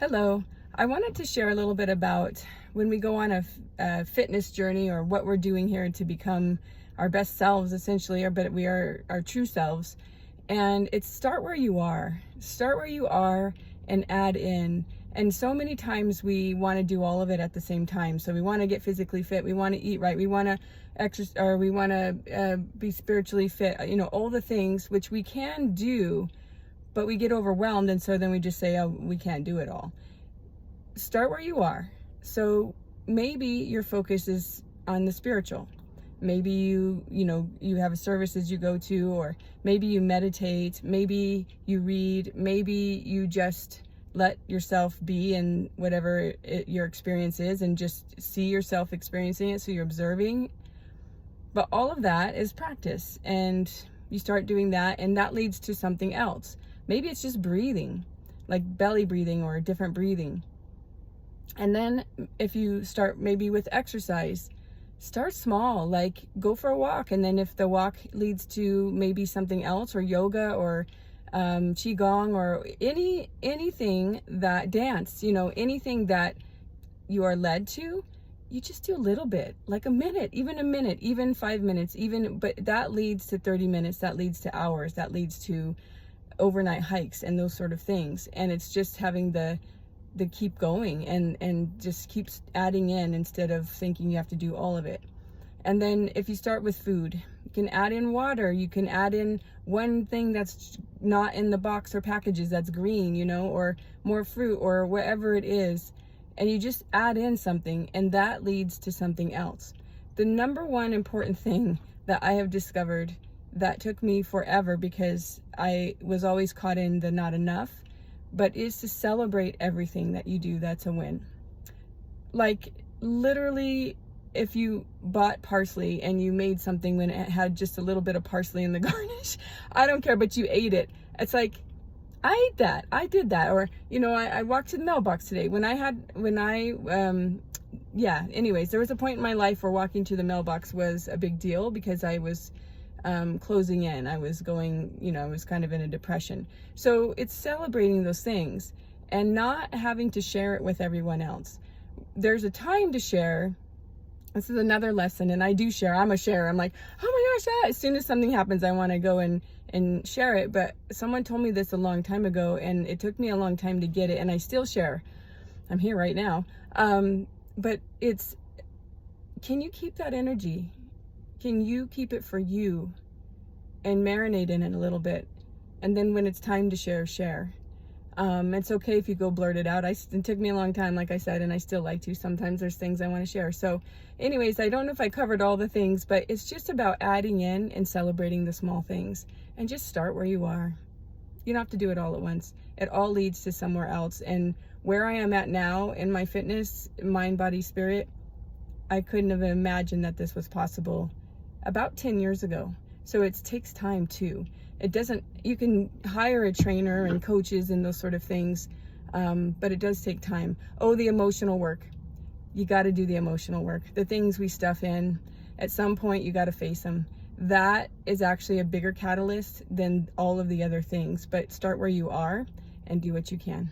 Hello. I wanted to share a little bit about when we go on a fitness journey, or what we're doing here to become our best selves, essentially, but we are our true selves. And it's start where you are. Start where you are and add in. And so many times we want to do all of it at the same time. So we want to get physically fit. We want to eat right. We want to exercise, or we want to be spiritually fit. All the things which we can do, but we get overwhelmed, and so then we just say, oh, we can't do it all. Start where you are. So maybe your focus is on the spiritual. Maybe you have services you go to, or maybe you meditate, maybe you read, maybe you just let yourself be in whatever your experience is, and just see yourself experiencing it, so you're observing. But all of that is practice, and you start doing that, and that leads to something else. Maybe it's just breathing, like belly breathing or different breathing. And then if you start maybe with exercise, start small, like go for a walk. And then if the walk leads to maybe something else, or yoga, or qigong, or anything that dance, anything that you are led to, you just do a little bit, like a minute, even 5 minutes, but that leads to 30 minutes, that leads to hours, that leads to overnight hikes and those sort of things. And it's just having the keep going, and just keeps adding in, instead of thinking you have to do all of it. And then if you start with food, you can add in water, you can add in one thing that's not in the box or packages, that's green, or more fruit, or whatever it is, and you just add in something, and that leads to something else. The number one important thing that I have discovered, that took me forever because I was always caught in the not enough, but is to celebrate everything that you do that's a win. Like literally, if you bought parsley and you made something when it had just a little bit of parsley in the garnish, I don't care, but you ate it. It's like, I ate that, I did that. Or, I walked to the mailbox today anyways, there was a point in my life where walking to the mailbox was a big deal, because I was closing in. I was going, I was kind of in a depression. So it's celebrating those things and not having to share it with everyone else. There's a time to share. This is another lesson, and I do share. I'm a sharer. I'm like, oh my gosh, as soon as something happens, I want to go and share it. But someone told me this a long time ago, and it took me a long time to get it, and I still share. I'm here right now. But it's, can you keep that energy? Can you keep it for you and marinate in it a little bit? And then when it's time to share, share. It's okay if you go blurt it out. It took me a long time, like I said, and I still like to. Sometimes there's things I want to share. So anyways, I don't know if I covered all the things, but it's just about adding in and celebrating the small things, and just start where you are. You don't have to do it all at once. It all leads to somewhere else. And where I am at now in my fitness, mind, body, spirit, I couldn't have imagined that this was possible about 10 years ago. So it takes time too. You can hire a trainer and coaches and those sort of things, but it does take time. Oh, the emotional work. You got to do the emotional work. The things we stuff in, at some point you got to face them. That is actually a bigger catalyst than all of the other things, but start where you are and do what you can.